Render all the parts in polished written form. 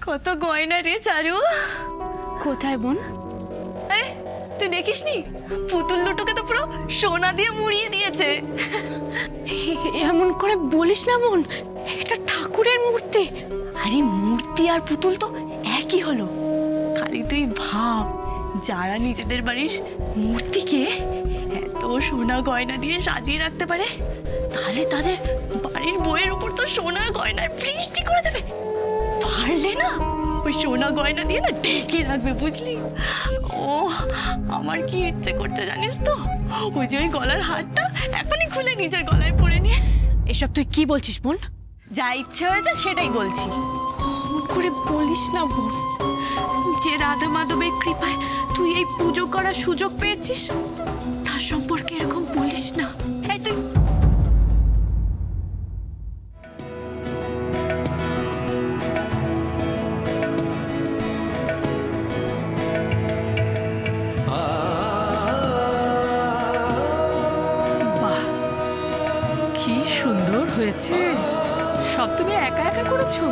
কত গয়না রে চারু। কোথায় বোন? আরে তুই দেখিসনি পুতুল দুটোকে তো পুরো সোনা দিয়ে মুড়িয়ে দিয়েছে। এমন করে বলিস না বোন, এটা ঠাকুরের মূর্তি। আরে মূর্তি আর পুতুল তো একই হলো। খালি তুই ভাব, যারা নিজেদের বাড়ির মূর্তিকে এত সোনা গয়না দিয়ে সাজিয়ে রাখতে পারে, তাহলে তাদের বাড়ির বইয়ের উপর তো সোনা গয়নার বৃষ্টি করে দেবে। পারলে না ওই সোনা গয়না দিয়ে না ঢেকে রাখবে, বুঝলি? ও আমার কি ইচ্ছে করছে জানিস তো, ওই যে ওই গলার হারটা এখনই খুলে নিজের গলায় পরে নিয়ে। এসব তুই কি বলছিস বোন? যা ইচ্ছে হয়েছে সেটাই বলছি। মন করে বলিস না বোন, যে রাধা মাধবের কৃপায় তুই এই পুজো করার সুযোগ পেয়েছিস, তার সম্পর্কে এরকম বলিস না। এই তুই কি সুন্দর হয়েছে, সব তুমি একা একা করেছো?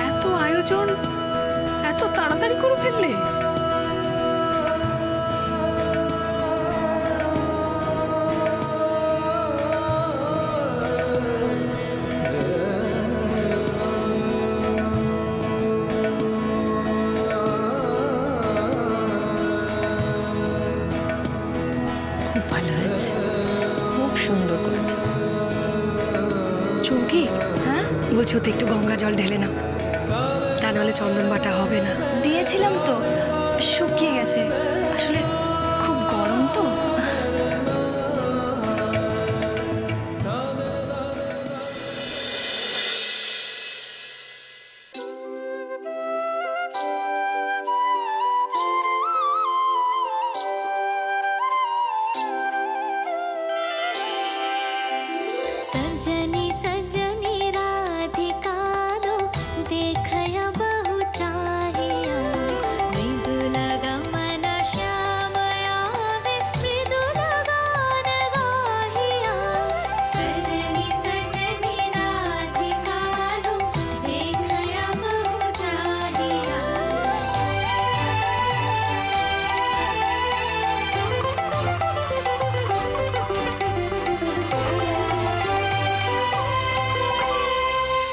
এত আয়োজন এত তাড়াতাড়ি করে ফেললে? খুব ভালো হয়েছে, খুব সুন্দর করেছে। চৌকি, হ্যাঁ বলছি ওতে একটু গঙ্গা জল ঢেলে না, তা নাহলে চন্দন বাটা হবে না। দিয়েছিলাম তো, শুকিয়ে গেছে। আসলে খুব গরম তো। सजनी सजनी राधिका लो देखया बहु चाहिया, मृदुल गमन श्यामया वे मृदुल गान गाहिया। सजनी सजनी राधिका लो देखया बहु चाहिया।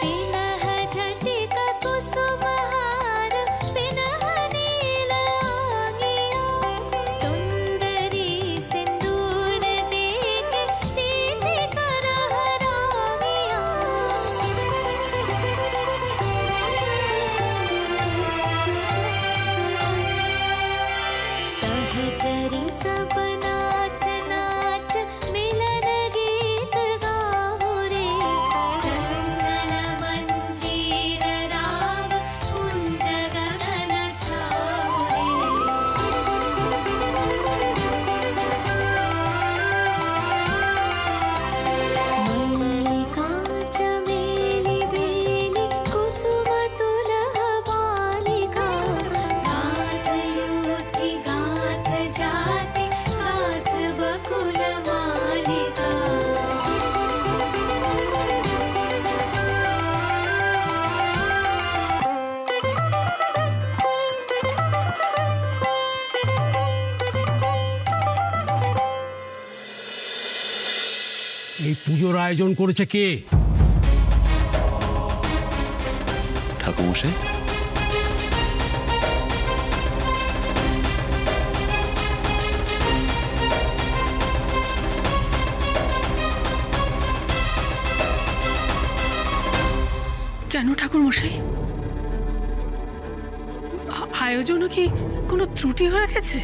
पिनह झटिका कुसुमहार पिनह नील आंगिया, सुंदरी सिंदूर देके सीते करह रांगिया। सहचरी सब नाच नाच मिलन गीत गाओ रे, चंचल मंजीर राग कुंज गगन छाओ रे। मल्लिका चमेली बेली कुसुम तुलह बालिका, गाथ युवती गाथ जाति गाथ बकुल मालिका। এই পুজোর আয়োজন করেছে কে? ঠাকুরমশাই। কেন ঠাকুর মশাই? আয়োজনও কি কোনো ত্রুটি হয়ে গেছে?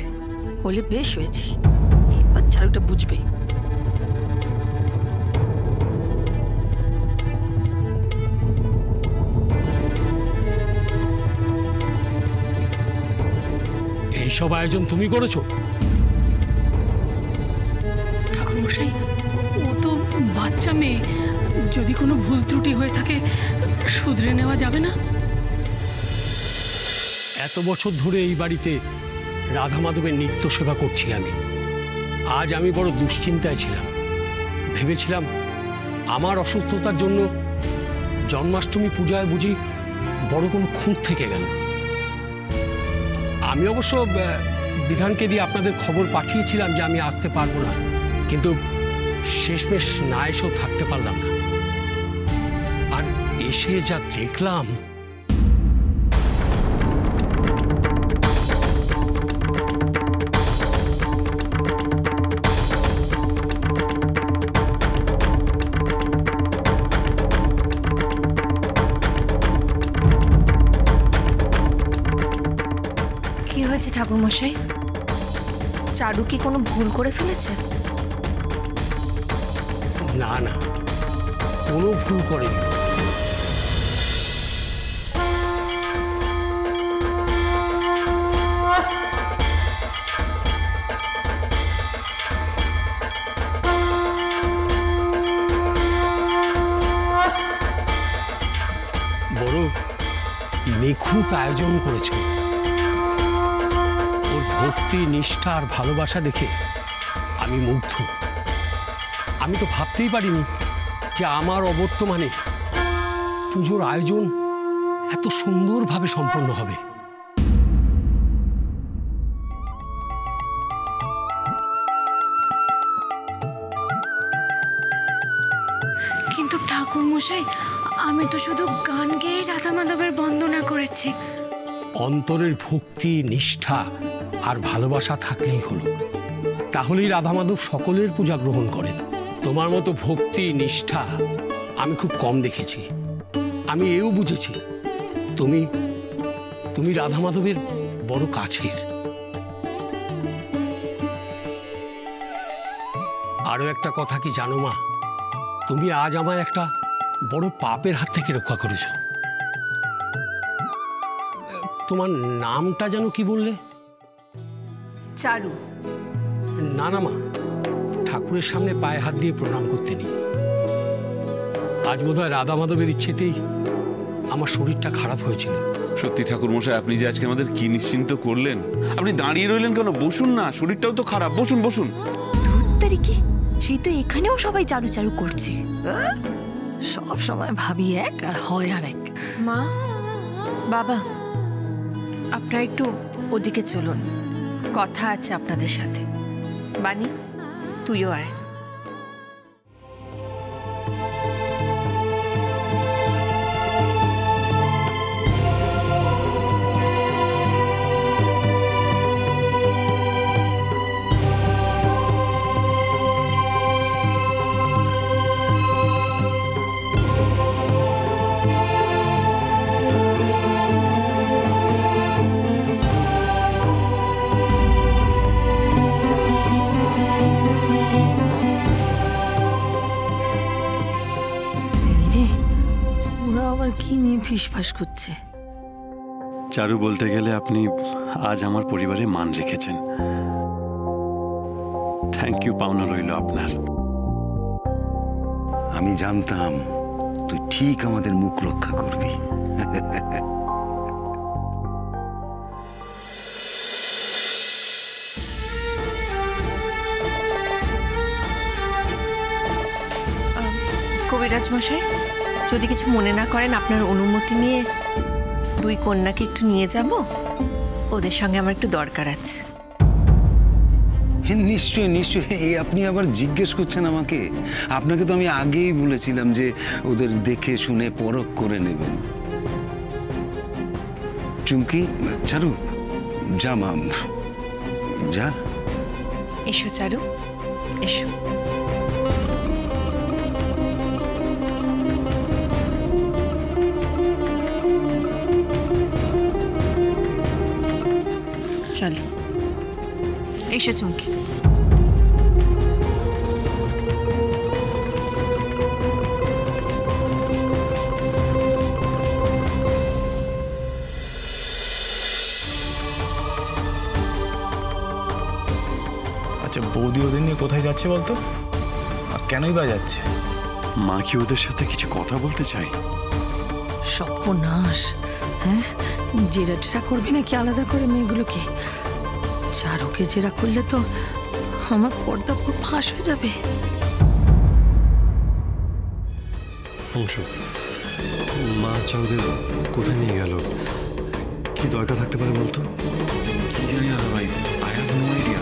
হলে বেশ হয়েছি, এবার চারুটা বুঝবে। এইসব আয়োজন তুমি করেছো? ঠাকুরমশাই, ও তো বাচ্চা মেয়ে, যদি কোনো ভুল ত্রুটি হয়ে থাকে শুধরে নেওয়া যাবে না? এত বছর ধরে এই বাড়িতে রাধা মাধবের নিত্য সেবা করছি আমি। আজ আমি বড় দুশ্চিন্তায় ছিলাম। ভেবেছিলাম আমার অসুস্থতার জন্য জন্মাষ্টমী পূজায় বুঝি বড় কোনো খুঁত থেকে গেল। আমি অবশ্য বিধানকে দিয়ে আপনাদের খবর পাঠিয়েছিলাম যে আমি আসতে পারবো না, কিন্তু শেষমেশ না এসেও থাকতে পারলাম না। আর এসে যা দেখলাম, কি হয়েছে ঠাকুরমশাই? চারু কি কোনো ভুল করে ফেলেছে? না না, কোনো ভুল করেনি। বড় নিখুঁত আয়োজন করেছে। ওর ভক্তি, নিষ্ঠা আর ভালোবাসা দেখে আমি মুগ্ধ। আমি তো ভাবতেই পারিনি যে আমার অবর্তমানে পুজোর আয়োজন এত সুন্দরভাবে সম্পন্ন হবে। কিন্তু ঠাকুরমশাই, আমি তো শুধু গান গেয়ে রাধা মাধবের বন্দনা করেছি। অন্তরের ভক্তি, নিষ্ঠা আর ভালোবাসা থাকলেই হলো, তাহলেই রাধা মাধব সকলের পূজা গ্রহণ করেন। তোমার মতো ভক্তি, নিষ্ঠা আমি খুব কম দেখেছি। আমি এও বুঝেছি তুমি তুমি রাধা মাধবের বড় কাছের। আরো একটা কথা কি জানো মা? তুমি আজ আমায় একটা বড় পাপের হাত থেকে রক্ষা করেছ। তোমার নামটা যেন কি বললে? চারু। না না মা, ঠাকুরের সামনে পায়ে হাত দিয়ে প্রণাম করতে নেই। আজ বোধহয় রাধা মাধবের ইচ্ছেতেই আমার শরীরটা খারাপ হয়েছিল। সত্যি ঠাকুরমশাই, আপনি যে আজকে আমাদের কি নিশ্চিন্ত করলেন। আপনি দাঁড়িয়ে রইলেন কেন? বসুন না, শরীরটাও তো খারাপ। বসুন বসুন। ধুত্তারি কি, সেই তো এখানেও সবাই চারু চারু করছে। সব সময় ভাবি এক আর হয় আর এক। মা, বাবা, আপনারা একটু ওদিকে চলুন, কথা আছে আপনাদের সাথে। বানি, তুইও আয়। কি নিয়ে ফিসফাস করছে? চারু, বলতে গেলে আপনি আজ আমার পরিবারে মান রেখেছেন। থ্যাংক ইউ পাওনা রইল আপনার। আমি জানতাম তুই ঠিক আমাদের মুখ রক্ষা করবি। কবিরাজ মশাই, যদি কিছু মনে না করেন, আপনার অনুমতি নিয়ে দুই কন্যাকে একটু নিয়ে যাব। ওদের সঙ্গে আমার একটু দরকার আছে। হ্যাঁ, নিশ্চয়ই নিশ্চয়ই। এই আপনি আবার জিজ্ঞেস করছেন আমাকে? আপনাকে তো আমি আগেই বলেছিলাম যে ওদের দেখে শুনে পরখ করে নেবেন। চুমকি, চারু, যা মা, যা। এসো চারু, এসো। চলো, এসো চুমকি। আচ্ছা বৌদি ওদের নিয়ে কোথায় যাচ্ছে বলতো, আর কেনই বা যাচ্ছে? মা কি ওদের সাথে কিছু কথা বলতে চাই? সর্বনাশ। হ্যাঁ, জেরা টেরা করবে নাকি আলাদা করে মেয়েগুলোকে? চারুকে জেরা করলে তো আমার পর্দা পুরো ফাঁস হয়ে যাবে। অংশু, মা চাউদের কোথায় নিয়ে গেল? কি দরকার থাকতে পারে বলতো? কি জানি দাদা ভাই, আই হ্যাভ নো আইডিয়া।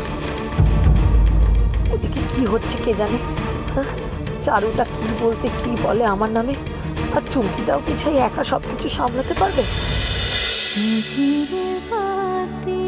ওদিকে কি হচ্ছে কে জানে। হ্যাঁ, চারুটা কি বলতে কি বলে আমার নামে, আর চুমকিটাও কি সেই একা সবকিছু সামলাতে পারবে? ঝিরে বাতি